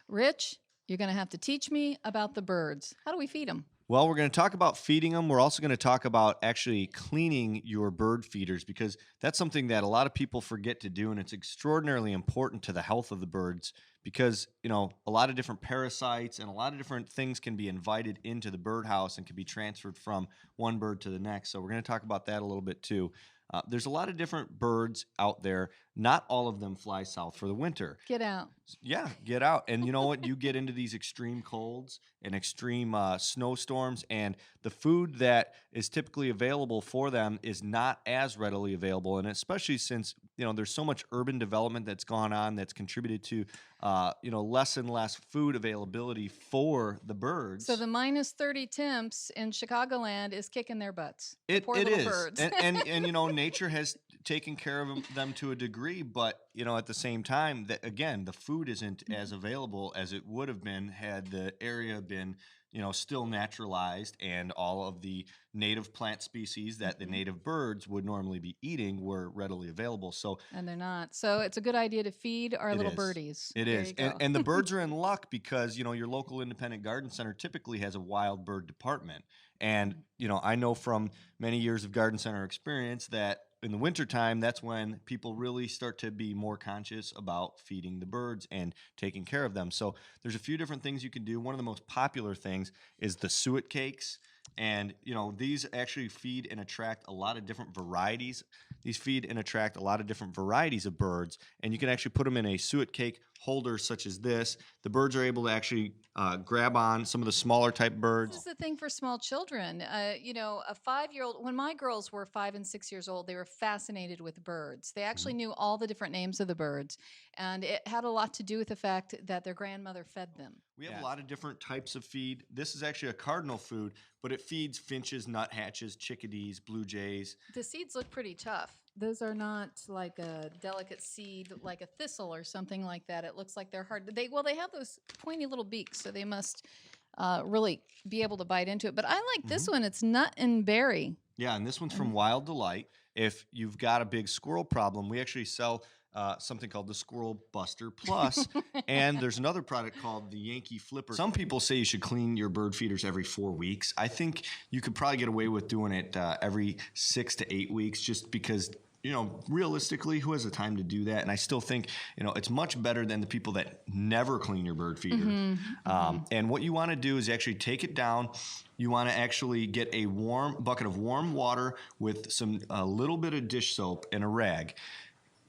Rich, you're going to have to teach me about the birds. How do we feed them? Well, we're going to talk about feeding them. We're also going to talk about actually cleaning your bird feeders because that's something that a lot of people forget to do, and it's extraordinarily important to the health of the birds because, a lot of different parasites and a lot of different things can be invited into the birdhouse and can be transferred from one bird to the next. So we're going to talk about that a little bit too. There's a lot of different birds out there. Not all of them fly south for the winter. Get out. Yeah, get out. And you know what? You get into these extreme colds and extreme snowstorms, and the food that is typically available for them is not as readily available. And especially since, there's so much urban development that's gone on that's contributed to, less and less food availability for the birds. So the minus 30 temps in Chicagoland is kicking their butts. It little is. birds. And nature has taken care of them to a degree, but at the same time, that again, the food isn't as available as it would have been had the area been still naturalized and all of the native plant species that the native birds would normally be eating were readily available. And they're not. So it's a good idea to feed our little birdies. It is. And the birds are in luck because, your local independent garden center typically has a wild bird department. And, I know from many years of garden center experience that in the wintertime, that's when people really start to be more conscious about feeding the birds and taking care of them. So there's a few different things you can do. One of the most popular things is the suet cakes. And, these actually feed and attract a lot of different varieties. These feed and attract a lot of different varieties of birds. And you can actually put them in a suet cake holder such as this. The birds are able to actually grab on some of the smaller type birds. This is the thing for small children. A 5-year-old, when my girls were 5 and 6 years old, they were fascinated with birds. They actually knew all the different names of the birds. And it had a lot to do with the fact that their grandmother fed them. We have a lot of different types of feed. This is actually a cardinal food, but it feeds finches, nuthatches, chickadees, blue jays. The seeds look pretty tough. Those are not like a delicate seed, like a thistle or something like that. It looks like they're hard. They have those pointy little beaks, so they must really be able to bite into it. But I like this one. It's nut and berry. Yeah, and this one's from Wild Delight. If you've got a big squirrel problem, we actually sell something called the Squirrel Buster Plus, and there's another product called the Yankee Flipper. Some people say you should clean your bird feeders every 4 weeks. I think you could probably get away with doing it every 6 to 8 weeks just because, realistically, who has the time to do that? And I still think, it's much better than the people that never clean your bird feeder. And what you want to do is actually take it down. You want to actually get a warm bucket of warm water with a little bit of dish soap and a rag.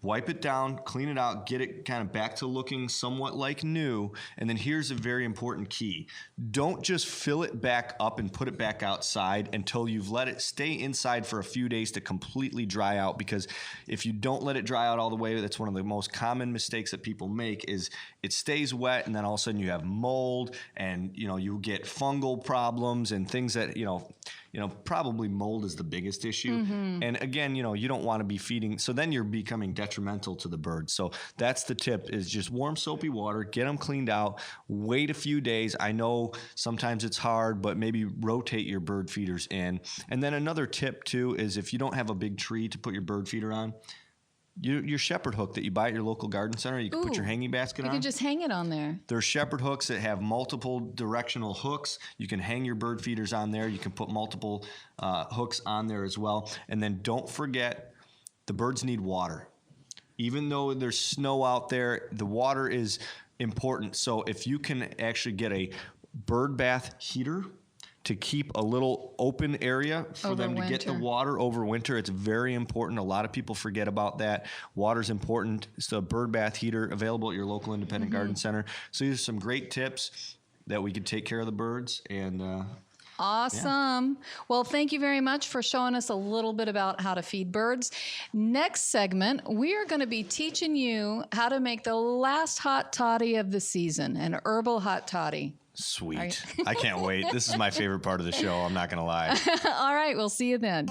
Wipe it down, clean it out, get it kind of back to looking somewhat like new. And then here's a very important key. Don't just fill it back up and put it back outside until you've let it stay inside for a few days to completely dry out. Because if you don't let it dry out all the way, that's one of the most common mistakes that people make is it stays wet and then all of a sudden you have mold and, you get fungal problems and things that, probably mold is the biggest issue. And again, you don't want to be feeding. So then you're becoming detrimental to the birds. So that's the tip is just warm soapy water, get them cleaned out, wait a few days. I know sometimes it's hard, but maybe rotate your bird feeders in. And then another tip too is if you don't have a big tree to put your bird feeder on, your shepherd hook that you buy at your local garden center, you can put your hanging basket on. You can just hang it on there. There's shepherd hooks that have multiple directional hooks. You can hang your bird feeders on there. You can put multiple hooks on there as well. And then don't forget, the birds need water. Even though there's snow out there, the water is important. So if you can actually get a bird bath heater to keep a little open area for them to get the water over winter. It's very important. A lot of people forget about that. Water's important. It's a bird bath heater available at your local independent garden center. So these are some great tips that we could take care of the birds. And awesome. Well, thank you very much for showing us a little bit about how to feed birds. Next segment, we are going to be teaching you how to make the last hot toddy of the season, an herbal hot toddy. Sweet. I can't wait. This is my favorite part of the show. I'm not going to lie. All right. We'll see you then.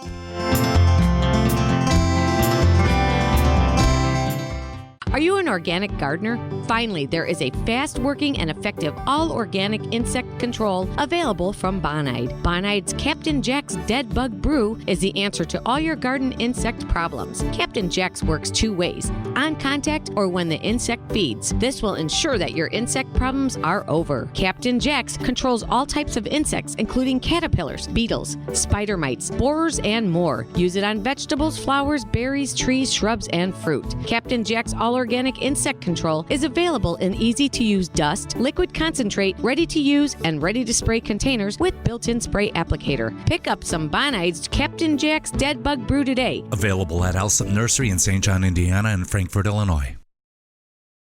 Are you an organic gardener? Finally, there is a fast-working and effective all-organic insect control available from Bonide. Bonide's Captain Jack's Dead Bug Brew is the answer to all your garden insect problems. Captain Jack's works two ways, on contact or when the insect feeds. This will ensure that your insect problems are over. Captain Jack's controls all types of insects, including caterpillars, beetles, spider mites, borers, and more. Use it on vegetables, flowers, berries, trees, shrubs, and fruit. Captain Jack's all-organic insect control is available in easy-to-use dust, liquid concentrate, ready-to-use, and ready-to-spray containers with built-in spray applicator. Pick up some Bonide's Captain Jack's Dead Bug Brew today. Available at Alsop Nursery in St. John, Indiana and Frankfort, Illinois.